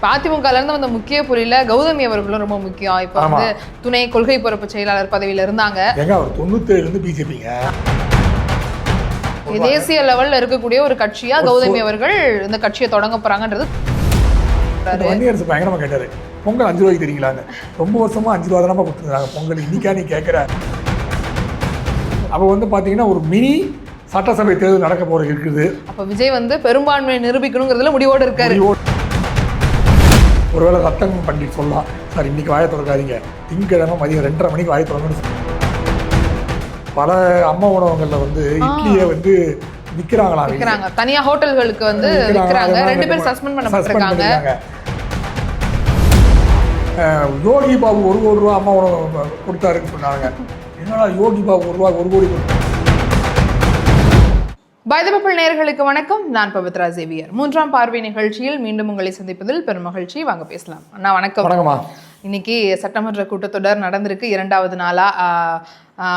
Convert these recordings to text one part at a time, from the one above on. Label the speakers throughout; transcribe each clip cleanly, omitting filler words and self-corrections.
Speaker 1: அதிமுகல இருந்து வந்த முக்கிய புள்ளியில கௌதமி அவர்களும் ரொம்ப முக்கியம். இப்ப வந்து துணை கொள்கை பொறுப்பு செயலாளர் பதவியில இருந்தாங்க.
Speaker 2: அவர் 97 இருந்து பிஜேபிங்க.
Speaker 1: தேசிய லெவல்ல இருக்கக்கூடிய ஒரு கட்சியா கௌதமி அவர்கள் இந்த கட்சியை தொடங்க போறாங்கன்றது
Speaker 2: வன்னியரசு பயங்கரமா கேட்டாரு. பொங்கல் 5 ரூபாய்க்கு தெரியுங்களாங்க. ரொம்ப வருஷமா 5 ரூபா தானமா கொடுத்துருக்காங்க பொங்கல், இன்னைக்கா நீ கேட்குற. அப்போ வந்து பார்த்தீங்கன்னா ஒரு மினி சட்டசபை தேர்தல் நடக்க போறது இருக்குது.
Speaker 1: அப்ப விஜய் வந்து பெரும்பான்மையை நிரூபிக்கணுங்கிறதுல முடிவோடு இருக்காரு.
Speaker 2: ஒருவேளை ரத்தன் பண்டிட் சொல்லலாம், சார் இன்னைக்கு வாயை திறக்காதீங்க, திங்கக்கிழமை மதியம் 2:30 மணிக்கு வாயை திறக்கணும்னு. பல அம்மா உணவகங்கள்ல வந்து இட்லியை வந்து விற்கிறாங்களா,
Speaker 1: தனியா ஹோட்டல்களுக்கு வந்து விற்கிறாங்க. 2 பேர் சஸ்பெண்ட் பண்ணப்பட்டிருக்காங்க.
Speaker 2: யோகி பாபு 1 கோடி ரூபா அம்மா உணவு கொடுத்தாருன்னு சொன்னாங்க. என்னடா யோகி பாபு 1 கோடி
Speaker 1: பைதபப்பிள் நேயர்களுக்கு வணக்கம். நான் பவித்ரா சேவியர். 3ஆம் பார்வை நிகழ்ச்சியில் மீண்டும் உங்களை சந்திப்பதில் பெரும் மகிழ்ச்சி. வாங்க பேசலாம். அண்ணா வணக்கம்.
Speaker 2: வணக்கம்மா.
Speaker 1: இன்னைக்கு சட்டமன்ற கூட்டத்தொடர் நடந்திருக்கு. 2வது நாளா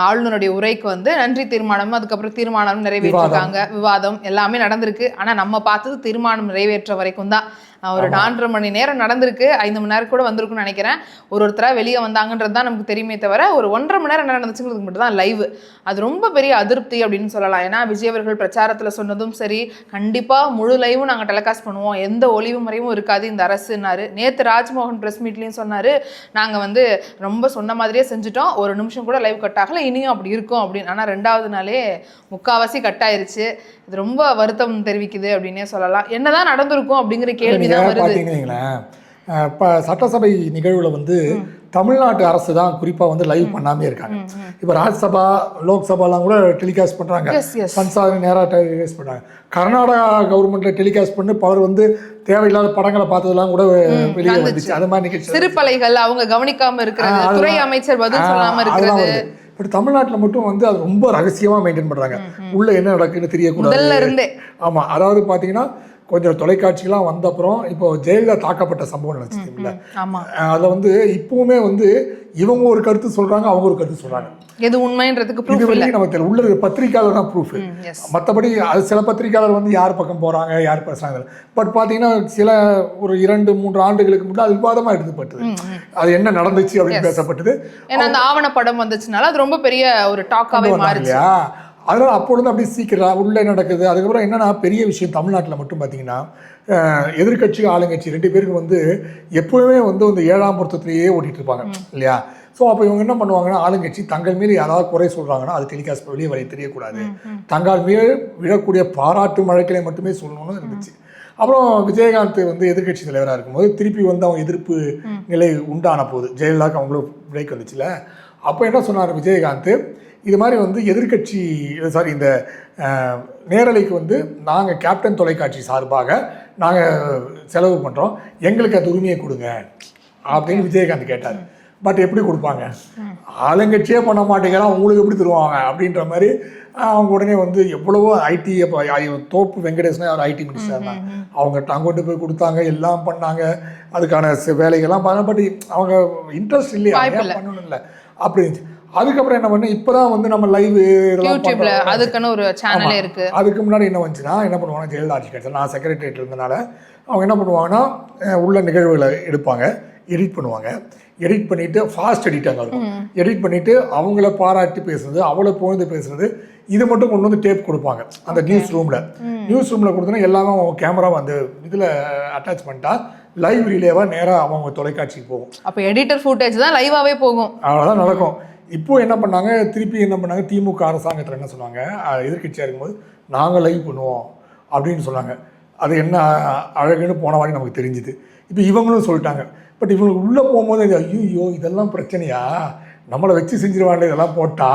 Speaker 1: ஆளுநருடைய உரைக்கு வந்து நன்றி தீர்மானம், அதுக்கப்புறம் தீர்மானம் நிறைவேற்றிருக்காங்க, விவாதம் எல்லாமே நடந்திருக்கு. ஆனா நம்ம பார்த்தது தீர்மானம் நிறைவேற்ற வரைக்கும் தான். ஒரு 4.5 மணி நேரம் நடந்திருக்கு. 5 மணி நேரம் கூட வந்திருக்குன்னு நினைக்கிறேன். ஒருத்தரா வெளியே வந்தாங்கன்றது தான் நமக்கு தெரியுமே தவிர ஒரு 1.5 மணி நேரம் என்ன நடந்துச்சுங்கிறது மட்டும் தான் லைவ். அது ரொம்ப பெரிய அதிருப்தி அப்படின்னு சொல்லலாம். ஏன்னா விஜய் அவர்கள் பிரச்சாரத்தில் சொன்னதும் சரி, கண்டிப்பாக முழு லைவும் நாங்கள் டெலிகாஸ்ட் பண்ணுவோம், எந்த ஒளிவு முறையும் இருக்காது இந்த அரசுன்னாரு. நேற்று ராஜ்மோகன் ப்ரெஸ் மீட்லேயும் சொன்னார், நாங்கள் வந்து ரொம்ப சொன்ன மாதிரியே செஞ்சுட்டோம், 1 நிமிஷம் கூட லைவ் கட் ஆகலை, இனியும் அப்படி இருக்கும் அப்படின்னு. ஆனால் 2வது நாளே முக்காவாசி கட் ஆயிருச்சு. இது ரொம்ப வருத்தம் தெரிவிக்குது அப்படின்னே சொல்லலாம். என்னதான் நடந்திருக்கும் அப்படிங்கிற கேள்வி தான் வருது.
Speaker 2: இப்போ சட்டசபை நிகழ்வில் வந்து தமிழ்நாட்டு அரசு தான் குறிப்பாக வந்து லைவ் பண்ணாமே இருக்காங்க. இப்போ ராஜ்யசபா லோக்சபாலாம் கூட டெலிகாஸ்ட் பண்ணுறாங்க, சன்சார் நேராக டெலிகாஸ்ட் பண்ணுறாங்க. கர்நாடகா கவர்மெண்ட்டில் டெலிகாஸ்ட் பண்ணி பவர் வந்து தேவையில்லாத படங்களை பார்த்ததெல்லாம் கூட வெளியே வந்துச்சு. அது மாதிரி நிகழ்ச்சி
Speaker 1: சிறுபலைகள் அவங்க கவனிக்காம இருக்கிறது, துறை அமைச்சர் பதில் சொல்லாம இருக்கிறது.
Speaker 2: பட் தமிழ்நாட்டில் மட்டும் வந்து அது ரொம்ப ரகசியமாக மெயின்டைன் பண்ணுறாங்க. உள்ள என்ன நடக்குன்னு தெரியக்கூடாது. ஆமாம், அதாவது பார்த்தீங்கன்னா கொஞ்சம் தொலைக்காட்சிகள்லாம் வந்த அப்புறம் இப்போ ஜெயலலிதா தாக்கப்பட்ட சம்பவம் நினைச்சிட்டீங்களா, அதில் வந்து இப்பவுமே வந்து இவங்க ஒரு கருத்து சொல்றாங்க, அவங்க ஒரு கருத்து சொல்றாங்க.
Speaker 1: எது உண்மைன்றதுக்கு ப்ரூஃப் இல்ல
Speaker 2: நமக்கு தெரியல. உள்ள பத்திரிக்கையாளர் தான் ப்ரூஃப். மற்றபடி அது சில பத்திரிக்கையாளர் வந்து யார் பக்கம் போறாங்க, யார் பேசுறாங்க. பட் பார்த்தீங்கன்னா சில ஒரு 2-3 ஆண்டுகளுக்கு முன்னாடி அது விவாதமாக எடுக்கப்பட்டது. அது என்ன நடந்துச்சு அப்படின்னு பேசப்பட்டது.
Speaker 1: ஏன்னா அந்த ஆவணப்படம் வந்துச்சுனால அது ரொம்ப பெரிய ஒரு டாக்காவே மாறிச்சு.
Speaker 2: அதனால் அப்பொழுது அப்படி சீக்கிரம் உள்ளே நடக்குது. அதுக்கப்புறம் என்னென்னா பெரிய விஷயம் தமிழ்நாட்டில் மட்டும் பார்த்தீங்கன்னா எதிர்கட்சி ஆளுங்கட்சி 2 பேருக்கு வந்து எப்போவுமே வந்து இந்த 7ஆம் பொருத்தத்திலேயே ஓட்டிகிட்டு இருப்பாங்க இல்லையா. ஸோ அப்போ இவங்க என்ன பண்ணுவாங்கன்னா, ஆளுங்கட்சி தங்கள் மீது யாராவது குறை சொல்கிறாங்கன்னா அது டெலிகாஸ்ட் வெளியே வரைய தெரியக்கூடாது, தங்கள் மீது விழக்கூடிய பாராட்டு மழைக்களை மட்டுமே சொல்லணும்னு இருந்துச்சு. அப்புறம் விஜயகாந்த் வந்து எதிர்கட்சி தலைவராக இருக்கும்போது திருப்பி வந்து அவங்க எதிர்ப்பு நிலை உண்டான போது ஜெயலலிதாவுக்கு அவங்களுக்கு பிரேக் வந்துச்சுல. அப்போ என்ன சொன்னார் விஜயகாந்த், இது மாதிரி வந்து எதிர்கட்சி இந்த நேரலைக்கு வந்து நாங்கள் கேப்டன் தொலைக்காட்சி சார்பாக நாங்கள் செலவு பண்ணுறோம், எங்களுக்கு அந்த உரிமையை கொடுங்க அப்படின்னு விஜயகாந்த் கேட்டார். பட் எப்படி கொடுப்பாங்க, ஆளுங்கட்சியே பண்ண மாட்டேங்கிறான், உங்களுக்கு எப்படி தருவாங்க அப்படின்ற மாதிரி அவங்க உடனே வந்து எவ்வளவோ ஐடி தோப்பு வெங்கடேசன் அவர் ஐடி மினிஸ்டர் இருந்தாங்க, அவங்ககிட்ட அங்கோட்டு போய் கொடுத்தாங்க, எல்லாம் பண்ணாங்க, அதுக்கான வேலைகள்லாம் பண்ண. பட் அவங்க இன்ட்ரெஸ்ட் இல்லையா, பண்ணணும் இல்லை அப்படின்னு. அதுக்கப்புறம் என்ன பண்ண, இப்போதான் வந்து நம்ம லைவ்
Speaker 1: யூடியூப்ல அதுக்குன்னு ஒரு சேனலே இருக்கு.
Speaker 2: அதுக்கு முன்னாடி என்ன வந்துச்சுன்னா, என்ன பண்ணுவாங்க, ஜெயலலிதா ஆட்சி கிடைச்சா நான் செக்ரட்டரியேட் இருந்தனால அவங்க என்ன பண்ணுவாங்கன்னா உள்ள நிகழ்வுகளை எடுப்பாங்க, எடிட் பண்ணுவாங்க. எடிட் பண்ணிவிட்டு ஃபாஸ்ட் எடிட்டாக இருக்கும். எடிட் பண்ணிவிட்டு அவங்கள பாராட்டி பேசுறது, அவளை புகழ்ந்து பேசுறது, இது மட்டும் கொண்டு வந்து டேப் கொடுப்பாங்க அந்த நியூஸ் ரூமில் கொடுத்தோன்னா எல்லாமே அவங்க கேமராவை அந்த இதில் அட்டாச் பண்ணிட்டா லைவ் ரிலேவாக நேராக அவங்க தொலைக்காட்சிக்கு போகும்.
Speaker 1: அப்போ எடிட்டர் ஃபுட்டேஜ் தான் லைவாகவே போகும்.
Speaker 2: அவ்வளோதான் நடக்கும். இப்போது என்ன பண்ணாங்க, திருப்பி என்ன பண்ணாங்க, திமுக அரசாங்கத்தில் என்ன சொன்னாங்க, எதிர்கட்சியாக இருக்கும்போது நாங்கள் லைவ் பண்ணுவோம் அப்படின்னு சொன்னாங்க. அது என்ன அழகுன்னு போன வாட்டி நமக்கு தெரிஞ்சுது. இப்போ இவங்களும் சொல்லிட்டாங்க. பட் இவங்களுக்கு உள்ளே போகும்போது ஐயோ இதெல்லாம் பிரச்சனையா, நம்மளை வச்சு செஞ்சிருவாங்க இதெல்லாம் போட்டா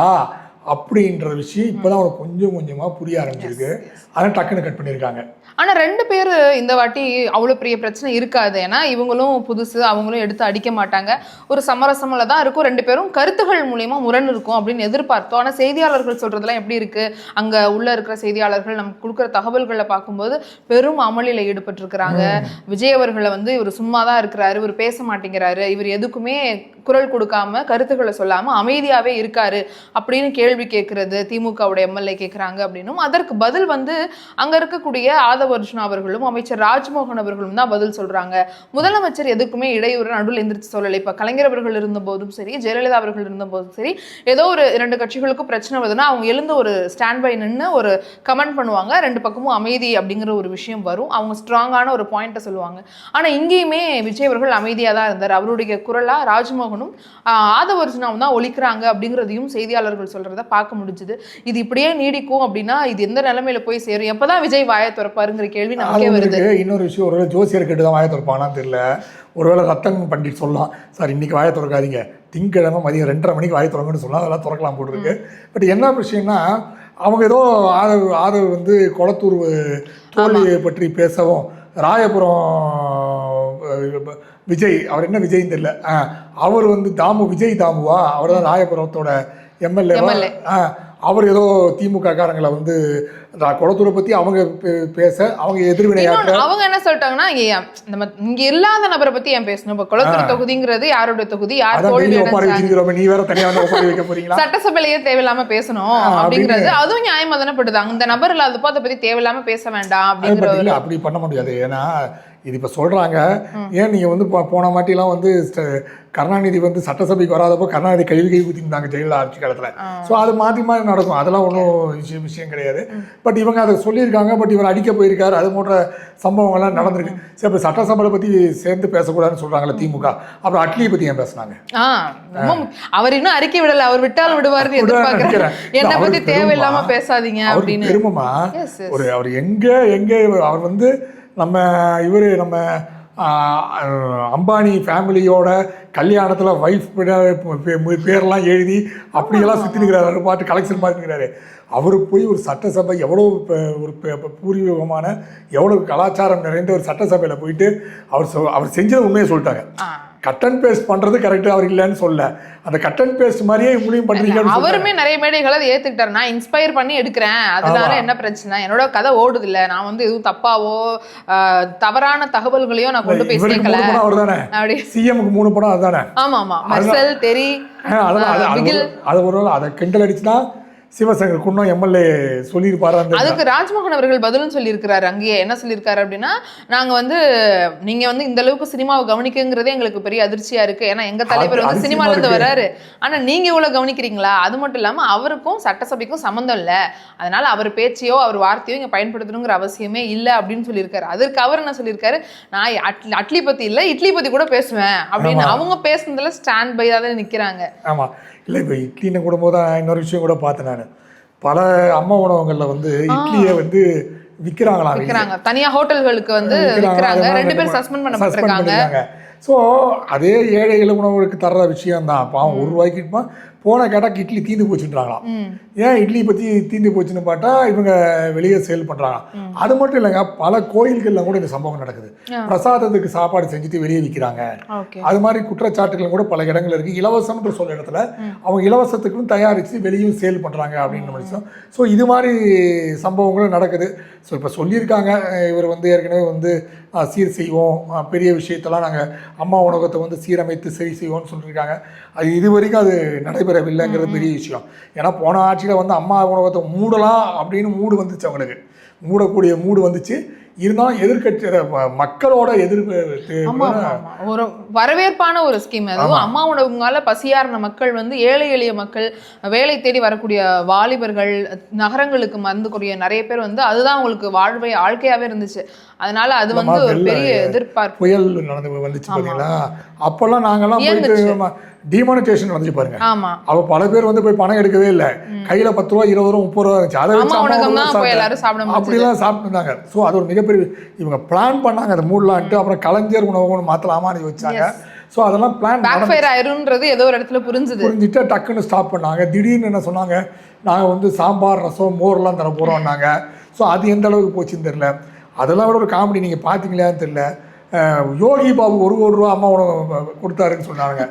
Speaker 2: அப்படின்ற விஷயம் இப்போதான் அவங்களுக்கு கொஞ்சம் கொஞ்சமாக புரிய ஆரம்பிச்சிருக்கு. அதனால் டக்குன்னு கட் பண்ணியிருக்காங்க.
Speaker 1: ஆனால் 2 பேர் இந்த வாட்டி அவ்வளோ பெரிய பிரச்சனை இருக்காது. ஏன்னா இவங்களும் புதுசு, அவங்களும் எடுத்து அடிக்க மாட்டாங்க, ஒரு சமரசமில் தான் இருக்கும். 2 பேரும் கருத்துகள் மூலியமாக முரண் இருக்கும் அப்படின்னு எதிர்பார்த்தோம். ஆனால் செய்தியாளர்கள் சொல்கிறதுலாம் எப்படி இருக்குது, அங்கே உள்ளே இருக்கிற செய்தியாளர்கள் நமக்கு கொடுக்குற தகவல்களை பார்க்கும்போது பெரும் அமளியில் ஈடுபட்டிருக்கிறாங்க. விஜய் அவர்களை வந்து இவர் சும்மா தான் இருக்கிறாரு, இவர் பேச மாட்டேங்கிறாரு, இவர் எதுக்குமே குரல் கொடுக்காம கருத்துக்களை சொல்லாமல் அமைதியாகவே இருக்காரு அப்படின்னு கேள்வி கேள்வி கேட்கறது திமுகவுடைய எம்எல்ஏ கேட்குறாங்க அப்படின்னும், அதற்கு பதில் வந்து அங்க இருக்கக்கூடிய ஆதவ அர்ஜுனா அவர்களும் அமைச்சர் ராஜ்மோகன் அவர்களும் தான் பதில் சொல்றாங்க. முதலமைச்சர் எதுக்குமே இடையூறு நடுவில் எந்திரிச்சு சொல்லலை. இப்ப கலைஞர் அவர்கள் இருந்த போதும் சரி, ஜெயலலிதா அவர்கள் இருந்த போதும் சரி, ஏதோ ஒரு 2 கட்சிகளுக்கும் பிரச்சனை வருதுன்னா அவங்க எழுந்து ஒரு ஸ்டாண்ட் பை நின்று ஒரு கமெண்ட் பண்ணுவாங்க, 2 பக்கமும் அமைதி அப்படிங்கிற ஒரு விஷயம் வரும், அவங்க ஸ்ட்ராங்கான ஒரு பாயிண்ட்டை சொல்லுவாங்க. ஆனா இங்கேயுமே விஜய் அவர்கள் அமைதியா தான் இருந்தார். அவருடைய குரலா ராஜ்மோகனும் ஆதவ அர்ஜுனாவும் தான் ஒலிக்கிறாங்க அப்படிங்கிறதையும் செய்தியாளர்கள் சொல்றத பார்க்க முடிஞ்சுது. இது இப்படியே நீடிக்கும் அப்படின்னா இது எந்த நிலைமையில போய் சேரும், எப்பதான் விஜய் வாயை திறப்பாருங்கிற கேள்வி நமக்கே வருது.
Speaker 2: இன்னொரு விஷயம், ஒருவேளை ஜோசியர் கேட்டு தான் வாயை திறப்பானான்னு தெரியல, ஒருவேளை ரத்தன் பண்டிட் சொல்லலாம், சார் இன்னைக்கு வாயை திறக்காதீங்க, திங்கக்கிழமை மதியம் 2:30 மணிக்கு வாயை திறங்கன்னு சொல்லலாம், அதெல்லாம் திறக்கலாம் போட்டுருக்கு. பட் என்ன விஷயம்னா அவங்க ஏதோ ஆதவ் வந்து கொளத்தூர் தோல்வியை பற்றி பேசவும், ராயபுரம் விஜய், அவர் என்ன விஜய்ன்னு தெரியல, அவர் வந்து விஜய் தாமுவா, அவர் தான் ராயபுரத்தோட எம்எல்ஏ, அவர் ஏதோ திமுக காரங்களை வந்து குளத்தூரை பத்தி அவங்க பேச அவங்க எதிர்வினையாற்ற, அவங்க
Speaker 1: என்ன சொல்லிட்டாங்கன்னா நம்ம இங்க இல்லாத நபரை பத்தி ஏன் பேசணும், இப்ப குளத்தூர் தொகுதிங்கிறது யாருடைய தொகுதி, யார் தோல்வி
Speaker 2: நீ வேற தனியா வைக்க போறீங்களா,
Speaker 1: சட்டசபையிலேயே தேவையில்லாம பேசணும் அப்படிங்கிறது அதுவும் நியாயமா தானே படுது. அந்த நபர் இல்லாதப்போ அதை பத்தி தேவையில்லாம பேச வேண்டாம் அப்படிங்கிற.
Speaker 2: அப்படி பண்ண முடியாது. ஏன்னா இது இப்போ சொல்கிறாங்க, ஏன் நீங்கள் வந்து போன மாட்டிலாம் வந்து கருணாநிதி வந்து சட்டசபைக்கு வராதப்போ கருணாநிதி கை ஊற்றிருந்தாங்க ஜெயலலிதா ஆட்சி காலத்தில். ஸோ அது மாற்றி மாறி நடக்கும், அதெல்லாம் ஒன்றும் விஷயம் கிடையாது. பட் இவங்க அதை சொல்லியிருக்காங்க, பட் இவர் அடிக்க போயிருக்காரு, அது போன்ற சம்பவங்கள்லாம் நடந்திருக்கு. சரி, இப்போ சட்டசபையை பற்றி சேர்ந்து பேசக்கூடாதுன்னு சொல்கிறாங்களே திமுக, அப்புறம் அட்லியை பற்றி ஏன் பேசுனாங்க?
Speaker 1: அவர் இன்னும் அறிக்கை விடலை, அவர் விட்டாலும் விடுவாருன்னு எதிர்பார்க்கிறேன். என்னை பற்றி தேவையில்லாமல் பேசாதீங்க அப்படின்னு பெருமமா.
Speaker 2: அவர் எங்கே அவர் வந்து நம்ம அம்பானி ஃபேமிலியோட கல்யாணத்தில் ஒய்ஃப் பேரெல்லாம் எழுதி அப்படியெல்லாம் சுற்றினுக்கிறாரு, அவர் பாட்டு கலெக்ஷன் பார்த்துக்கிறாரு. அவர் போய் ஒரு சட்டசபை எவ்வளோ ஒரு பூர்வீகமான எவ்வளோ கலாச்சாரம் நிறைந்த ஒரு சட்டசபையில் போயிட்டு அவர் செஞ்சது உண்மையை சொல்லிட்டாங்க. கட் அண்ட் பேஸ்ட் பண்றது கரெக்ட், அவர் இல்லைன்னு சொல்ல, அந்த கட் அண்ட் பேஸ்ட் மாதிரியே இவங்களையும் பண்றீங்க.
Speaker 1: அவருமே நிறைய மேடைகளை ஏத்துக்கிட்டாரு, நான் இன்ஸ்பயர் பண்ணி எடுக்கிறேன், அதனால என்ன பிரச்சனை, என்னோட கதை ஓடுது இல்ல, நான் வந்து எதுவும் தப்பாவோ தவறான தகவல்களையோ நான் கொண்டு போய் சேர்க்கல.
Speaker 2: அவர் தானே சிஎம்க்கு 3 படம் அதுதானே.
Speaker 1: ஆமா ஆமா, மெர்சல் தெரி,
Speaker 2: அது ஒருவேளை அதை கிண்டல் அடிச்சுனா சிவசங்கர் குன்னம் எம்எல்ஏ சொல்லியிருப்பாரு.
Speaker 1: அதுக்கு ராஜ்மோகன் அவர்கள் பதிலும் சொல்லியிருக்கிறாரு. அங்கேயே என்ன சொல்லியிருக்காரு அப்படின்னா, நாங்க வந்து நீங்க வந்து இந்த அளவுக்கு சினிமாவை கவனிக்குங்கிறதே எங்களுக்கு பெரிய அதிர்ச்சியா இருக்கு, ஏன்னா எங்க தலைவர் வந்து சினிமால இருந்து வராரு, ஆனா நீங்க இவ்வளவு கவனிக்கிறீங்களா, அது மட்டும் இல்லாம அவருக்கும் சட்டசபைக்கும் சம்மந்தம் இல்ல, அதனால அவர் பேச்சையோ அவர் வார்த்தையோ இங்க பயன்படுத்தணுங்கிற அவசியமே இல்லை அப்படின்னு சொல்லியிருக்காரு. அதற்கு அவர் என்ன சொல்லியிருக்காரு, நான் அட்லி பத்தி இல்ல இட்லி பத்தி கூட பேசுவேன் அப்படின்னு அவங்க பேசுனதுல ஸ்டாண்ட் பை தான் நிக்கிறாங்க.
Speaker 2: ஆமா, இல்லை இப்போ இட்லின்னு கூட போது இன்னொரு விஷயம் கூட பார்த்தேன் நான், பல அம்மா உணவகங்களில் வந்து இட்லியை வந்து விற்கிறாங்க,
Speaker 1: தனியா ஹோட்டல்களுக்கு வந்து விற்கிறாங்க, 2 பேர் சஸ்பெண்ட் பண்ணப்பட்டிருக்காங்க.
Speaker 2: ஸோ அதே ஏழைகள் உணவுகளுக்கு தர்ற விஷயம் தான். அப்போ அவன் 1 ரூபாய்க்கு இருப்பான், போன கேட்டால் இட்லி தீந்து போச்சுன்றாங்களாம். ஏன் இட்லி பற்றி தீந்து போச்சுன்னு பார்த்தா இவங்க வெளியே சேல் பண்ணுறாங்க. அது மட்டும் இல்லைங்க, பல கோயில்களில் கூட இந்த சம்பவம் நடக்குது. பிரசாதத்துக்கு சாப்பாடு செஞ்சுட்டு வெளியே விற்கிறாங்க. அது மாதிரி குற்றச்சாட்டுகள் கூட பல இடங்கள் இருக்குது. இலவசம்ன்ற சொல்ல இடத்துல அவங்க இலவசத்துக்கும் தயாரித்து வெளியும் சேல் பண்ணுறாங்க அப்படின்னு விஷயம். ஸோ இது மாதிரி சம்பவங்களும் நடக்குது. ஸோ இப்போ சொல்லியிருக்காங்க, இவர் வந்து ஏற்கனவே வந்து சீர் செய்வோம், பெரிய விஷயத்தெல்லாம் நாங்கள் அம்மா உணவகத்தை வந்து சீரமைத்து சரி செய்வோம்னு சொல்லியிருக்காங்க. அது இது வரைக்கும் அது நடைபெறவில்லைங்கிறது பெரிய விஷயம். ஏன்னா போன ஆட்சியில் வந்து அம்மா உணவகத்தை மூடலாம் அப்படின்னு மூடு வந்துச்சு, அவங்களுக்கு மூடக்கூடிய மூடு வந்துச்சு. இருந்தாலும் எதிர்கட்சி மக்களோட எதிர்ப்பு
Speaker 1: ஒரு வரவேற்பான ஒரு ஸ்கீம். அதுவும் அம்மா உணவுங்கால பசியாரண மக்கள் வந்து ஏழை எளிய மக்கள், வேலை தேடி வரக்கூடிய வாலிபர்கள், நகரங்களுக்கு மறந்துக்கூடிய நிறைய பேர் வந்து அதுதான் அவங்களுக்கு வாழ்க்கையாவே இருந்துச்சு. அதனால அது வந்து ஒரு பெரிய எதிர்பார்ப்பு.
Speaker 2: புயல் நடந்து வந்துச்சு பாத்தீங்களா, அப்பெல்லாம் நாங்கெல்லாம் போயிட்டு டிமானிட்டேஷன் வந்துச்சு பாருங்க. அவ பல பேர் வந்து போய் பணம் எடுக்கவே இல்லை, கையில 10 ரூபா 20 ரூபா 30 ரூபா இருந்துச்சு, அதை வச்சு அப்படிலாம் சாப்பிட்டு இருந்தாங்க. ஸோ அது ஒரு மிகப்பெரிய இவங்க பிளான் பண்ணாங்க அதை மூடலான்ட்டு. அப்புறம் கலைஞர் உணவகம் மாத்தலாமான்னு வச்சாங்க. ஸோ அதெல்லாம் பிளான்
Speaker 1: ஆயிரும்ன்றது ஏதோ ஒரு இடத்துல புரிஞ்சுட்டு
Speaker 2: டக்குன்னு ஸ்டாப் பண்ணாங்க. திடீர்னு என்ன சொன்னாங்க, நாங்கள் வந்து சாம்பார் ரசம் மோர்லாம் தர போகிறோம்னாங்க. ஸோ அது எந்த அளவுக்கு போச்சுன்னு தெரியல. அதெல்லாம் விட ஒரு காமெடி நீங்கள் பார்த்தீங்களான்னு தெரியல, யோகி பாபு 1 கோடி ரூபா அம்மா உணவு கொடுத்தாருன்னு சொன்னாங்க.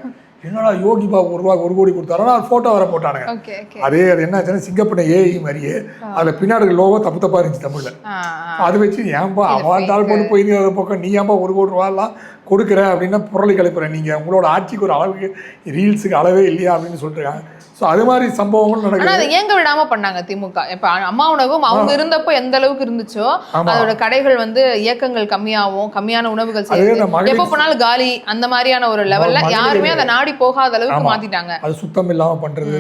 Speaker 2: என்னடா யோகி பாபு 1 கோடி கொடுத்தாரோ அது ஃபோட்டோ வர போட்டானுங்க. அது என்னாச்சுன்னா சிங்கப்பட்ட ஏஐ மாதிரியே அதில் பின்னாடி லோகோ தப்பா இருந்துச்சு தமிழில். அதை வச்சு ஏன்பா அவாண்டால் போட்டு போய் பக்கம் நீ ஏன்பா 1 கோடி ரூபாலாம் கொடுக்குற அப்படின்னா புரளி கலைப்புறேன், நீங்கள் உங்களோட ஆட்சிக்கு ஒரு அளவுக்கு ரீல்ஸுக்கு அளவே இல்லையா அப்படின்னு சொல்லிட்டுருக்காங்க. ஸோ அது மாதிரி சம்பவங்கள்
Speaker 1: ஆனா
Speaker 2: நடக்குது.
Speaker 1: அதை ஏங்க விடாம பண்ணாங்க திமுக. இப்ப அம்மா உணவகம் அவங்க இருந்தப்போ எந்த அளவுக்கு இருந்துச்சோ அதோட கடைகள் வந்து இயக்கங்கள் கம்மியாகும், கம்மியான உணவுகள் செய்யுது, எப்ப போனாலும் காலி, அந்த மாதிரியான ஒரு லெவல்ல யாருமே அதை நாடி போகாத அளவுக்கு மாத்திட்டாங்க.
Speaker 2: அது சுத்தம் இல்லாம பண்றது,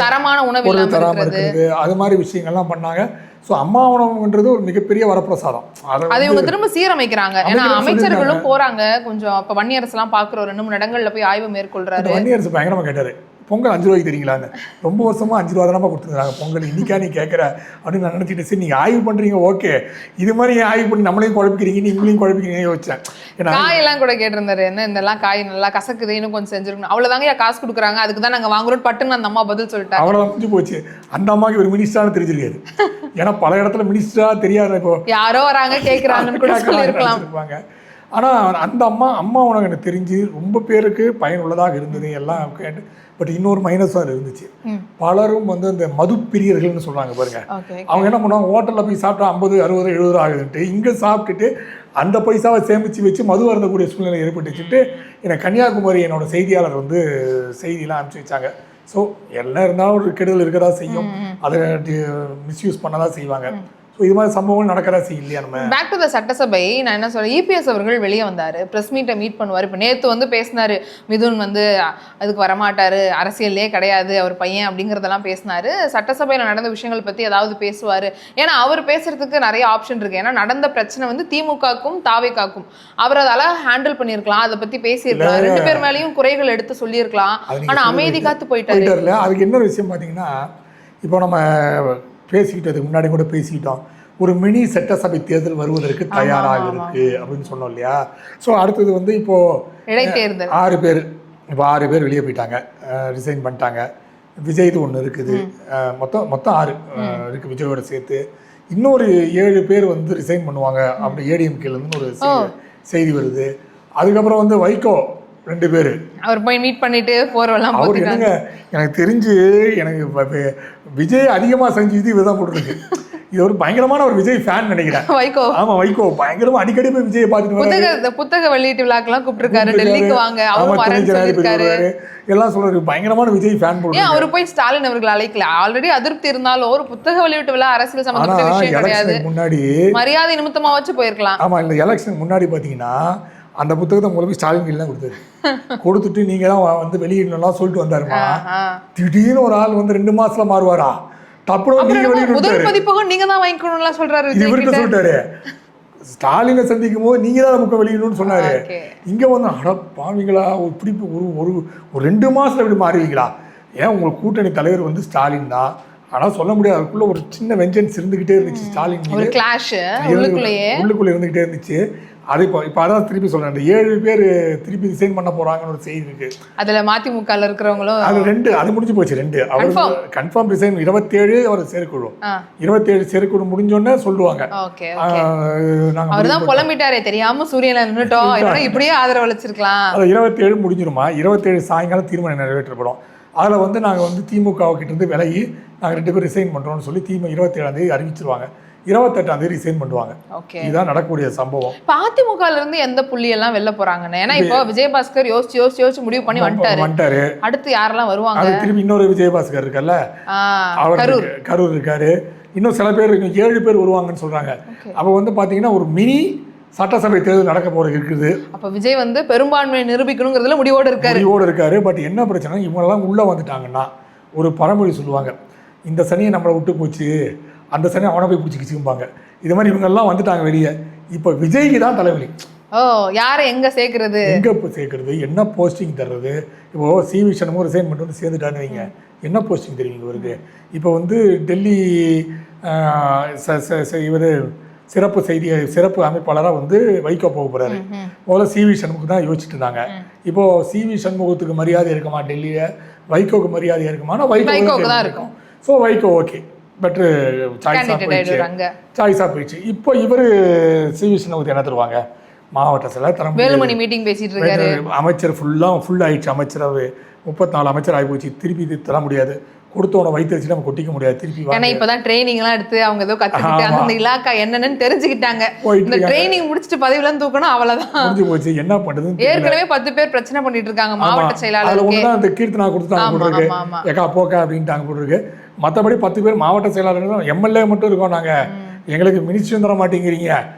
Speaker 1: தரமான உணவு
Speaker 2: தராம இருக்கிறது, அது மாதிரி விஷயங்கள்லாம் பண்ணாங்க. ஸோ அம்மா உணவுன்றது ஒரு மிகப்பெரிய வரப்பிரசாதம்.
Speaker 1: அதை இவங்க திரும்ப சீரமைக்கிறாங்க. ஏன்னா அமைச்சர்களும் போறாங்க கொஞ்சம். இப்ப வன்னியரசு எல்லாம் பாக்குற ஒரு 2 3 இடங்கள்ல போய் ஆய்வு மேற்கொள்றாரு.
Speaker 2: வன்னியரசு பயங்கரமா கேட்டாரு, பொங்கல் 5 ரூபாய்க்கு தெரியுங்களான்னு. ரொம்ப வருஷமா 5 ரூபா தானமா கொடுத்துருக்காங்க பொங்கல், இன்னைக்கா நீ கேட்குற அப்படின்னு நான் நினச்சிட்டு, சரி நீங்கள் ஆய்வு பண்ணுறீங்க ஓகே, இது மாதிரி ஆய்வு பண்ணி நம்மளையும் குழப்பிக்கிறீங்க நீங்களையும் குழப்பிக்கிறீங்க யோசிச்சேன்.
Speaker 1: காயெல்லாம் கூட கேட்டிருந்தாரு, என்ன இதெல்லாம் காய் நல்லா கசக்குது இன்னும் கொஞ்சம் செஞ்சிருக்கணும், அவ்வளோதாங்க காசு கொடுக்குறாங்க அதுக்கு தான் நாங்கள் வாங்குறோம் பட்டுன்னு அந்த அம்மா பதில் சொல்லிட்டாங்க.
Speaker 2: அவ்வளோதான் முடிஞ்சு போச்சு. அந்த அம்மாவுக்கு ஒரு மினிஸ்டரானு தெரிஞ்சிருக்காது. ஏன்னா பல இடத்துல மினிஸ்டரா தெரியாத, இப்போ
Speaker 1: யாரோ வராங்க கேட்குறாங்கன்னு கூட சொல்லியிருப்பாங்க.
Speaker 2: ஆனால் அந்த அம்மா உனக்கு எனக்கு தெரிஞ்சு ரொம்ப பேருக்கு பயனுள்ளதாக இருந்தது எல்லாம் கேட்டு. பட் இன்னொரு மைனஸும் அது இருந்துச்சு. பலரும் வந்து இந்த மது பிரியர்கள்னு சொல்கிறாங்க பாருங்க, அவங்க என்ன பண்ணுவாங்க, ஹோட்டலில் போய் சாப்பிட்டா 50 60 70 ஆகுதுன்ட்டு இங்கே சாப்பிட்டுட்டு அந்த பைசாவை சேமித்து வச்சு மது அருந்தக்கூடிய சூழ்நிலை ஏற்பட்டுச்சுட்டு எனக்கு கன்னியாகுமரி என்னோட செய்தியாளர் வந்து செய்தியெல்லாம் அனுப்பிச்சி வச்சாங்க. ஸோ எல்லாம் இருந்தாலும் ஒரு கெடுதல் இருக்கதா செய்யும், அதை மிஸ்யூஸ் பண்ணதான் செய்வாங்க. ஸோ இது மாதிரி சம்பவங்கள் நடக்கிறதா இல்லையா? நம்ம
Speaker 1: பேக் டு த சட்டசபை நான் என்ன சொல்றேன், இபிஎஸ் அவர்கள் வெளியே வந்தார், ப்ரெஸ் மீட்டை மீட் பண்ணுவார். இப்போ நேற்று வந்து பேசினார், மிதுன் வந்து அதுக்கு வரமாட்டார், அரசியல்லே கிடையாது அவர் பையன் அப்படிங்கிறதெல்லாம் பேசினார். சட்டசபையில் நடந்த விஷயங்கள் பற்றி ஏதாவது பேசுவார், ஏன்னா அவர் பேசுறதுக்கு நிறைய ஆப்ஷன் இருக்குது. ஏன்னா நடந்த பிரச்சனை வந்து திமுகக்கும் தாவேக்காக்கும், அவர் அதை அழகாக ஹேண்டில் பண்ணியிருக்கலாம், அதை பற்றி பேசியிருக்கலாம், 2 பேர் மேலேயும் குறைகள் எடுத்து சொல்லியிருக்கலாம். ஆனால் அமைதி காத்து போயிட்டாரு.
Speaker 2: அதுக்கு இன்னொரு விஷயம் பார்த்தீங்கன்னா, இப்போ நம்ம பேசிக்கிட்டதுக்கு முன்னாடி கூட பேசிக்கிட்டோம், ஒரு மினி சட்டசபை தேர்தல் வருவதற்கு தயாராக இருக்கு அப்படின்னு சொன்னோம் இல்லையா? ஸோ அடுத்தது வந்து இப்போ
Speaker 1: இடைத்தேர்தல்
Speaker 2: 6 பேர், இப்போ 6 பேர் வெளியே போயிட்டாங்க, ரிசைன் பண்ணிட்டாங்க. விஜய்து ஒன்று இருக்குது, மொத்தம் 6 இருக்குது விஜயோட சேர்த்து. இன்னொரு 7 பேர் வந்து ரிசைன் பண்ணுவாங்க அப்படி ஏடிஎம்கேலேருந்து ஒரு செய்தி வருது. அதுக்கப்புறம் வந்து வைகோ 2 பேர்
Speaker 1: அவர் போய் மீட் பண்ணிட்டு போறவெல்லாம்
Speaker 2: அவர் என்னங்க எனக்கு தெரிஞ்சு எனக்கு விஜய் அதிகமாக செஞ்சது இவர் தான் போட்டுருக்கு. இது ஒரு பயங்கரமான ஒரு விஜய் ஃபேன் நினைக்கிறேன்.
Speaker 1: வைகோ,
Speaker 2: ஆமா வைகோ பயங்கரமா அடிக்கடி போய் விஜயை பார்த்துட்டு
Speaker 1: புத்தக வெளியீட்டு விழாக்கெல்லாம் கூப்பிட்டுருக்காரு, டெல்லிக்கு வாங்க அவரும் வரேன்னு சொல்லியிருக்காரு,
Speaker 2: எல்லாம் சொல்றாரு. பயங்கரமான விஜய் ஃபேன் போட்டு.
Speaker 1: ஏன் அவரு போய் ஸ்டாலின் அவர்கள் அழைக்கல? ஆல்ரெடி அதிருப்தி இருந்தாலும் ஒரு புத்தக வெளியீட்டு விழா அரசியல் சம்பந்தப்பட்ட விஷயம் கிடையாது,
Speaker 2: முன்னாடி
Speaker 1: மரியாதை நிமித்தமா வச்சு போயிருக்கலாம்.
Speaker 2: ஆமா, இந்த எலெக்ஷன் முன்னாடி பாத்தீங்கன்னா அந்த புத்தகத்தை உங்களுக்கு ஸ்டாலின் கையில் தான் கொடுத்துட்டு நீங்க தான் வந்து வெளியிடலாம் சொல்லிட்டு வந்தாருமா. திடீர்னு ஒரு ஆள் வந்து 2 மாசத்துல மாறுவாரா?
Speaker 1: முதல் பதிப்பகம் நீங்க தான் வாங்கிக்கணும்லாம் சொல்றாரு.
Speaker 2: இவர்கிட்ட சொல்லிட்டாரு, ஸ்டாலினை சந்திக்கும் போது நீங்க தான் புக்கை வெளியிடணும்னு சொன்னாரு. இங்க வந்து அட பாவீங்களா, இப்படி ஒரு 2 மாசத்துல எப்படி மாறுவீங்களா? ஏன் உங்க கூட்டணி தலைவர் வந்து ஸ்டாலின் தான், ஆனா சொல்ல முடியாது, அதுக்குள்ள ஒரு சின்ன வெஞ்சன்ஸ் இருந்துகிட்டே இருந்துச்சு. ஸ்டாலின் உள்ளுக்குள்ள இருந்துகிட்டே இருந்துச்சு. அது இப்போ அதான் திருப்பி சொல்றேன், அந்த 7 பேர் திருப்பி ரிசைன் பண்ண போறாங்கன்னு ஒரு செய்தி இருக்கு.
Speaker 1: அதுல மதிமுகல இருக்கிறவங்களும் அது
Speaker 2: 2 அது முடிஞ்சு போச்சு. 2 அவர் கன்ஃபார்ம் ரிசைன். 27 அவர் செயற்குழு 27 செயற்குழு முடிஞ்சோடனே சொல்லுவாங்க.
Speaker 1: அவர் தான் புலம்பிட்டாரே, தெரியாம சூரியனை நின்னுட்டோம், இப்படியே ஆதரவு அளிச்சிருக்கலாம்.
Speaker 2: அது 27 முடிஞ்சிருமா? 27 சாயங்காலம் தீர்மானம் நிறைவேற்றப்படும். அதில் வந்து நாங்கள் வந்து திமுக கிட்ட இருந்து விலகி நாங்கள் 2 பேர் ரிசைன் பண்ணுறோம்னு சொல்லி 27ஆம் தேதி அறிவிச்சிருவாங்க. 28ஆம் தேதி ரிசைன் பண்ணுவாங்க. இதுதான் நடக்கக்கூடிய சம்பவம்.
Speaker 1: இப்போ அதிமுகல இருந்து எந்த புள்ளி எல்லாம் வெளில போறாங்கன்னு, ஏன்னா இப்போ விஜயபாஸ்கர் யோசிச்சு முடிவு பண்ணி வந்துட்டாரு. அடுத்து யாரெல்லாம் வருவாங்க?
Speaker 2: திருப்பி இன்னொரு விஜயபாஸ்கர் இருக்கல்ல, அவர் கரூர் இருக்காரு. இன்னும் சில பேர் 7 பேர் வருவாங்கன்னு சொல்றாங்க. அப்போ வந்து பாத்தீங்கன்னா ஒரு மினி சட்டசபை தேர்தல் நடக்க போறது இருக்குது.
Speaker 1: அப்ப விஜய் வந்து பெரும்பான்மையை நிரூபிக்கணுங்கிறதுல முடிவோடு இருக்காரு.
Speaker 2: பட் என்ன பிரச்சனை, இவங்கெல்லாம் உள்ள வந்துட்டாங்கன்னா ஒரு பழமொழி சொல்லுவாங்க, இந்த சனியை நம்மளை விட்டு போச்சு, அந்த சனியை அவனை போய் பிடிச்சிக்கிச்சும்பாங்க. இது மாதிரி இவங்கெல்லாம் வந்துட்டாங்க வெளியே. இப்போ விஜய்க்கு தான் தலைவலி.
Speaker 1: யாரை எங்க சேர்க்கறது,
Speaker 2: என்ன போஸ்டிங் தர்றது? இப்போ சிவி சண்முகம் ரிசைன் பண்ணிட்டு வந்து சேர்ந்துட்டான்னு வைங்க, என்ன போஸ்டிங் தெரியுங்க இவருக்கு? இப்போ வந்து டெல்லி இவர் சிறப்பு அமைப்பாளராக வந்து வைகோ போக போறாரு. முதல்ல சிவி சண்முகம் தான் யோசிச்சுட்டு இருந்தாங்க. இப்போ சிவி சண்முகத்துக்கு மரியாதை இருக்குமா டெல்லியில, வைகோக்கு மரியாதை இருக்குமா? வைகோக்கு தான் இருக்கும். ஸோ வைகோ ஓகே, பெட்ரு சாய்ஸாக போயிடுச்சு. இப்போ இவர் சிவி சண்முகத்தை என்ன தருவாங்க? மாவட்ட செயலர் தர
Speaker 1: வேலுமணி மீட்டிங் பேசிட்டு இருக்காரு.
Speaker 2: அமைச்சர் ஃபுல் ஆயிடுச்சு. அமைச்சரவை 34 அமைச்சர் ஆகி போச்சு. திருப்பி இது தர முடியாது. கொடுத்தவனை வைத்து நம்ம கொட்டிக்க முடியாது திருப்பி
Speaker 1: ஏன்னா இப்பதான் ட்ரைனிங் எல்லாம் எடுத்து அவங்க ஏதோ கத்துக்கிட்டு அந்த இலாக்கா என்னன்னு தெரிஞ்சுக்கிட்டாங்க. இந்த ட்ரைனிங் முடிச்சுட்டு பதவியில தூக்கணும் அவ்வளவுதான்
Speaker 2: முடிஞ்சு போச்சு. என்ன பண்றது?
Speaker 1: ஏற்கனவே 10 பேர் பிரச்சனை பண்ணிட்டு இருக்காங்க மாவட்ட செயலாளருக்கு.
Speaker 2: அந்த கீர்த்தனா கொடுத்தாங்க போட்டுருக்கு, ஏக்கா போக்கா அப்படின்ட்டாங்க போட்டுருக்கு. மற்றபடி 10 பேர் மாவட்ட செயலாளர்கள் எம்எல்ஏ மட்டும் இருக்கோம் நாங்க, எங்களுக்கு மினிஸ்டரும் தர மாட்டேங்கிறீங்க,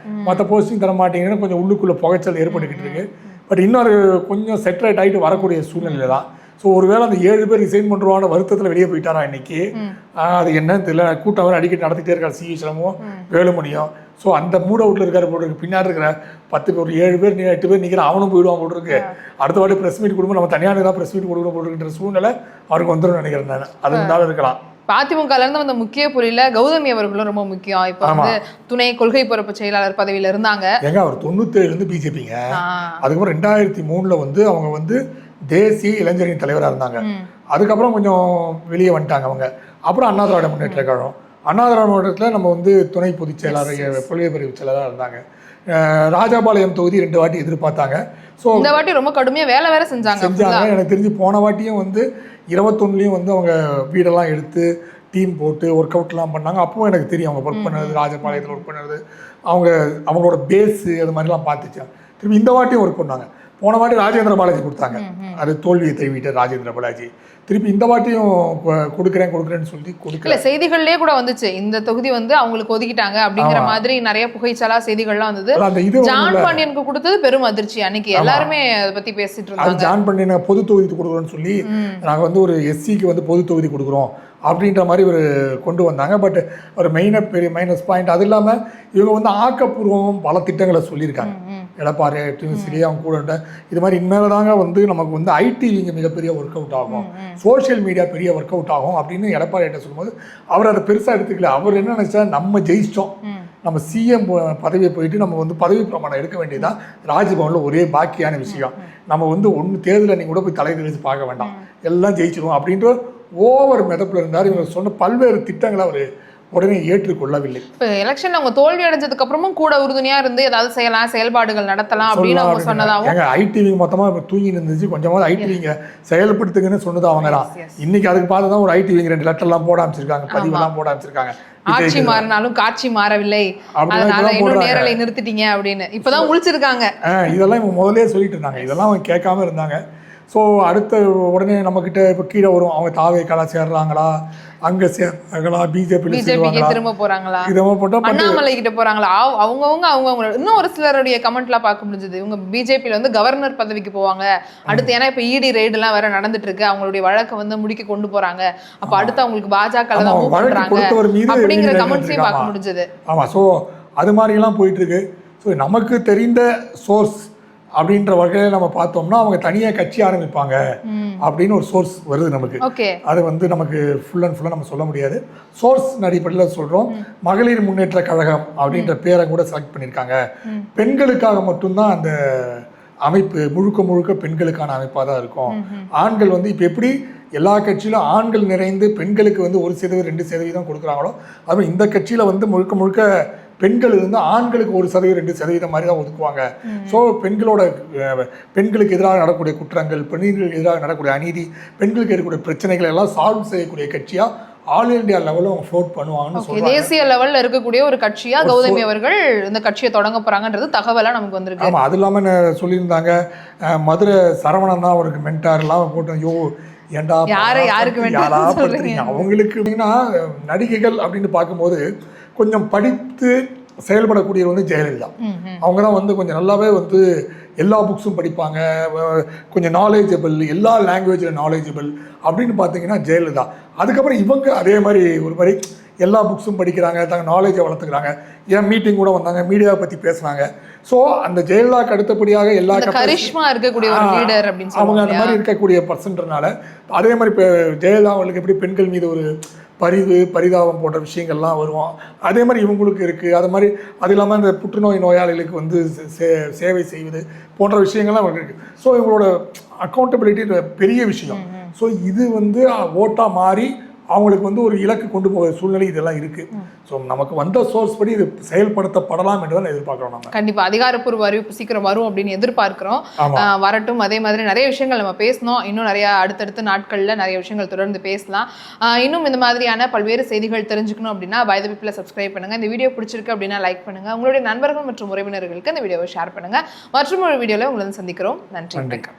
Speaker 2: மற்ற போஸ்டிங் தர மாட்டேங்கிறீங்கன்னு கொஞ்சம் உள்ளுக்குள்ள புகைச்சல் ஏற்பட்டுக்கிட்டு இருக்கு. பட் இன்னொரு கொஞ்சம் செட்டரேட் ஆகிட்டு வரக்கூடிய சூழ்நிலை தான். ஸோ ஒருவேளை அந்த 7 பேர் ரிசைன் பண்ணுறவான வருத்தத்தில் வெளியே போயிட்டாரா இன்னைக்கு, அது என்னன்னு தெரியல. கூட்டம் வேறு அடிக்கடி நடத்திட்டே இருக்காரு, சி சிரமம் வேலுமணியும். ஸோ அந்த மூட் அவுட்டில் இருக்காரு போட்டுருக்கு. பின்னாடி இருக்கிற 10 பேர், ஒரு 7 பேர் 8 பேர் நிற்கிற அவனும் போயிடுவான் போட்டுருக்கு. அடுத்த வாட்டி ப்ரெஸ் மீட் கொடுக்கும், நம்ம தனியாக தான் ப்ரெஸ் மீட் கொடுக்கணும் போட்டுருக்கிற சூழ்நிலை அவருக்கு வந்துடும் நினைக்கிறேன் நான். அது இருந்தாலும் இருக்கலாம்.
Speaker 1: அதிமுகல இருந்து வந்த முக்கிய புரியல கௌதமி அவர்களும் ரொம்ப முக்கியம். இப்ப வந்து துணை கொள்கை பொறுப்பு செயலாளர் பதவியில இருந்தாங்க.
Speaker 2: ஏங்க அவர் 97 பிஜேபிங்க. அதுக்கப்புறம் 2003 வந்து அவங்க வந்து தேசிய இளைஞரின் தலைவராக இருந்தாங்க. அதுக்கப்புறம் கொஞ்சம் வெளியே வந்துட்டாங்க அவங்க. அப்புறம் அண்ணா திராவிட முன்னேற்ற கழகம், அண்ணா திராவிட முன்னேற்றத்தில் நம்ம வந்து துணை பொதுச் செயலாளர் கொள்கை பிரிவு செயலாளராக இருந்தாங்க. ராஜாபாளையம் தொகுதி 2 வாட்டி எதிர்பார்த்தாங்க. ஸோ
Speaker 1: இந்த வாட்டி ரொம்ப கடுமையா வேலை வேற செஞ்சாங்க.
Speaker 2: எனக்கு தெரிஞ்சு போன வாட்டியும் வந்து 21 வந்து அவங்க வீடெல்லாம் எடுத்து டீம் போட்டு ஒர்க் அவுட்லாம் பண்ணாங்க. அப்பவும் எனக்கு தெரியும் அவங்க ஒர்க் பண்ணது, ராஜபாளையத்தில் ஒர்க் பண்ணது, அவங்களோட பேஸு அது மாதிரிலாம் பார்த்துச்சாங்க. திரும்பி இந்த வாட்டியும் ஒர்க் பண்ணாங்க. போன வாட்டி ராஜேந்திர பாலாஜி கொடுத்தாங்க, அது தோல்வியை தழுவிட்டார் ராஜேந்திர பாலாஜி. திருப்பி இந்த வாட்டியும் கொடுக்குறேன்னு சொல்லி கொடுக்கல.
Speaker 1: செய்திகள்லயே கூட வந்துச்சு இந்த தொகுதி வந்து அவங்களுக்கு ஒதுக்கிட்டாங்க அப்படிங்கிற மாதிரி நிறைய புகைச்சலா செய்திகள்லாம் வந்தது. ஜான் பாண்டியனுக்கு கொடுத்தது பெரும் அதிர்ச்சி. அன்னைக்கு எல்லாருமே அதை பத்தி பேசிட்டு இருந்தாங்க.
Speaker 2: ஜான் பாண்டியனை பொது தொகுதி கொடுக்குறோம்னு சொல்லி நாங்கள் வந்து ஒரு எஸ்சிக்கு வந்து பொது தொகுதி கொடுக்குறோம் அப்படின்ற மாதிரி ஒரு கொண்டு வந்தாங்க. பட் ஒரு பெரிய மைனஸ் பாயிண்ட் அது இல்லாமல் இவங்க வந்து ஆக்கப்பூர்வம் பல திட்டங்களை சொல்லியிருக்காங்க. எடப்பாடி சரி அவங்க கூட இது மாதிரி இனிமேல் தாங்க வந்து நமக்கு வந்து ஐடி இங்கே மிகப்பெரிய ஒர்க் அவுட் ஆகும், சோஷியல் மீடியா பெரிய ஒர்க் அவுட் ஆகும் அப்படின்னு எடப்பாடி கிட்ட சொல்லும்போது அவர் அதை பெருசாக எடுத்துக்கல. அவர் என்ன நினைச்சா, நம்ம ஜெயிச்சிட்டோம், நம்ம சிஎம் பதவியை போயிட்டு நம்ம வந்து பதவி பிரமாணம் எடுக்க வேண்டியதான் ராஜ்பவனில் ஒரே பாக்கியான விஷயம். நம்ம வந்து ஒன்று தேர்தலில் நீங்கள் கூட போய் தலை தெளிச்சு பார்க்க வேண்டாம், எல்லாம் ஜெயிச்சிடுவோம் அப்படின்ற ஓவர் மெதப்பில் இருந்தார். இவங்க சொன்ன பல்வேறு திட்டங்களை அவர் உடனே ஏற்றுக்கொள்ளவில்லை.
Speaker 1: இப்போ எலெக்ஷன் அவங்க தோல்வி அடைஞ்சதுக்கு அப்புறமும் கூட உறுதுணையா இருந்து ஏதாவது செய்யலாம், செயல்பாடுகள் நடத்தலாம் அப்படின்னு அவங்க சொன்னதாகவும்.
Speaker 2: எங்க ஐடிவி மொத்தமாக தூங்கி இருந்துச்சு, கொஞ்சமாவது ஐடிவிங்க செயல்படுத்துங்கன்னு சொன்னது அவங்க தான். இன்னைக்கு அதுக்கு பார்த்து தான் ஒரு ஐடிவிங்க 2 லெட்டர்லாம் போட அமைச்சிருக்காங்க, பதிவெல்லாம் போட அமைச்சிருக்காங்க.
Speaker 1: ஆட்சி மாறினாலும் காட்சி மாறவில்லை, அதனால இன்னும் நேரலை நிறுத்திட்டீங்க அப்படின்னு இப்பதான் முழிச்சிருக்காங்க.
Speaker 2: இதெல்லாம் இவங்க முதலே சொல்லிட்டு இருந்தாங்க, இதெல்லாம் அவங்க கேட்காம இருந்தாங்க. ஸோ அடுத்த உடனே நம்மக்கிட்ட இப்போ கீழே வரும், அவங்க தாவேக்கால சேர்றாங்களா, அங்கே சேர்றாங்களா, பிஜேபிக்கு
Speaker 1: திரும்ப போறாங்களா, அண்ணாமலை கிட்ட போறாங்களா, அவங்க இன்னும் ஒரு சிலருடைய கமெண்ட்லாம் பார்க்க முடிஞ்சது. இவங்க பிஜேபியில வந்து கவர்னர் பதவிக்கு போவாங்க அடுத்து. ஏன்னா இப்ப இடி ரெய்டு எல்லாம் வேற நடந்துட்டு இருக்கு, அவங்களுடைய வழக்கை வந்து முடிக்க கொண்டு போறாங்க. அப்ப அடுத்து அவங்களுக்கு பாஜக அப்படிங்கிற கமெண்ட்ஸையும் பார்க்க முடிஞ்சது.
Speaker 2: ஆமா, ஸோ அது மாதிரி எல்லாம் போயிட்டு இருக்கு. ஸோ நமக்கு தெரிந்த சோர்ஸ் அப்படின்ற வகையில் நம்ம பார்த்தோம்னா அவங்க தனியாக கட்சி ஆரம்பிப்பாங்க அப்படின்னு ஒரு சோர்ஸ் வருது நமக்கு. அது வந்து நமக்கு ஃபுல் அண்ட் ஃபுல்லாக நம்ம சொல்ல முடியாது. சோர்ஸ் அடிப்படையில் சொல்கிறோம். மகளிர் முன்னேற்ற கழகம் அப்படின்ற பேரை கூட செலக்ட் பண்ணியிருக்காங்க. பெண்களுக்காக மட்டும்தான் அந்த அமைப்பு முழுக்க பெண்களுக்கான அமைப்பாக தான் இருக்கும். ஆண்கள் வந்து இப்போ எப்படி எல்லா கட்சியிலும் ஆண்கள் நிறைந்து பெண்களுக்கு வந்து 1% 2% கொடுக்குறாங்களோ, அதுவும் இந்த கட்சியில் வந்து முழுக்க பெண்கள் இருந்து ஆண்களுக்கு 1% 2% மாதிரி தான் ஒதுக்குவாங்க. ஸோ பெண்களுக்கு எதிராக நடக்கக்கூடிய குற்றங்கள், பெண்களுக்கு எதிராக நடக்கக்கூடிய அநீதி, பெண்களுக்கு இருக்கக்கூடிய பிரச்சனைகள் எல்லாம் சால்வ் செய்யக்கூடிய கட்சியாக ஆல் இண்டியா லெவலில் அவங்க ஃப்ளோட் பண்ணுவாங்கன்னு சொல்லுவாங்க.
Speaker 1: தேசிய லெவலில் இருக்கக்கூடிய ஒரு கட்சியா கௌதமி அவர்கள் இந்த கட்சியை தொடங்க போறாங்கன்றது தகவலாக நமக்கு வந்திருக்கு.
Speaker 2: ஆமாம், அது இல்லாமல் சொல்லியிருந்தாங்க மதுரை சரவணன் தான் அவருக்கு மென்டார்லாம் போட்டு ஐயோ ஏண்டா யாருக்கு அவங்களுக்கு நடிகைகள் அப்படின்னு பார்க்கும்போது கொஞ்சம் படித்து செயல்படக்கூடியவர் வந்து ஜெயலலிதா. அவங்க தான் வந்து கொஞ்சம் நல்லாவே வந்து எல்லா புக்ஸும் படிப்பாங்க, கொஞ்சம் நாலேஜபிள், எல்லா லாங்குவேஜில் நாலேஜபிள் அப்படின்னு பார்த்தீங்கன்னா ஜெயலலிதா. அதுக்கப்புறம் இவங்க அதே மாதிரி ஒரு மாதிரி எல்லா புக்ஸும் படிக்கிறாங்க, தாங்க நாலேஜை வளர்த்துக்கிறாங்க. ஏன் மீட்டிங் கூட வந்தாங்க, மீடியாவை பற்றி பேசுனாங்க. ஸோ அந்த ஜெயலலிதாக்கு அடுத்தபடியாக எல்லா
Speaker 1: கரிஷ்மா இருக்கக்கூடிய ஒரு லீடர் அப்படின்னு
Speaker 2: அவங்க அந்த மாதிரி இருக்கக்கூடிய பர்சன்றனால அதே மாதிரி இப்போ ஜெயலலிதா அவங்களுக்கு எப்படி பெண்கள் மீது ஒரு பரிதாபம் போன்ற விஷயங்கள்லாம் வருவோம், அதே மாதிரி இவங்களுக்கு இருக்குது. அது மாதிரி அது இல்லாமல் இந்த புற்றுநோய் நோயாளிகளுக்கு வந்து சேவை செய்வது போன்ற விஷயங்கள்லாம் அவங்களுக்கு இருக்குது. ஸோ இவங்களோட அக்கௌண்டபிலிட்டி பெரிய விஷயம். ஸோ இது வந்து ஓட்டாக மாறி அவங்களுக்கு வந்து ஒரு இலக்கு கொண்டு போகிற சூழ்நிலை இதெல்லாம் இருக்குது. ஸோ நமக்கு வந்த சோர்ஸ் படி இது செயல்படுத்தப்படலாம் என்று தான் எதிர்பார்க்குறோம். நம்ம
Speaker 1: கண்டிப்பா அதிகாரப்பூர்வ அறிவிப்பு சீக்கிரம் வரும் அப்படின்னு எதிர்பார்க்கிறோம். வரட்டும். அதே மாதிரி நிறைய விஷயங்கள் நம்ம பேசணும். இன்னும் நிறைய அடுத்தடுத்த நாட்கள்ல நிறைய விஷயங்கள் தொடர்ந்து பேசலாம். இன்னும் இந்த மாதிரியான பல்வேறு செய்திகள் தெரிஞ்சுக்கணும் அப்படின்னா பை தி பீப்பிளை சப்ஸ்கிரைப் பண்ணுங்க. இந்த வீடியோ பிடிச்சிருக்கு அப்படின்னா லைக் பண்ணுங்க. உங்களுடைய நண்பர்கள் மற்றும் உறவினர்களுக்கு இந்த வீடியோவை ஷேர் பண்ணுங்க. மற்றும் ஒரு வீடியோல உங்களை சந்திக்கிறோம். நன்றி.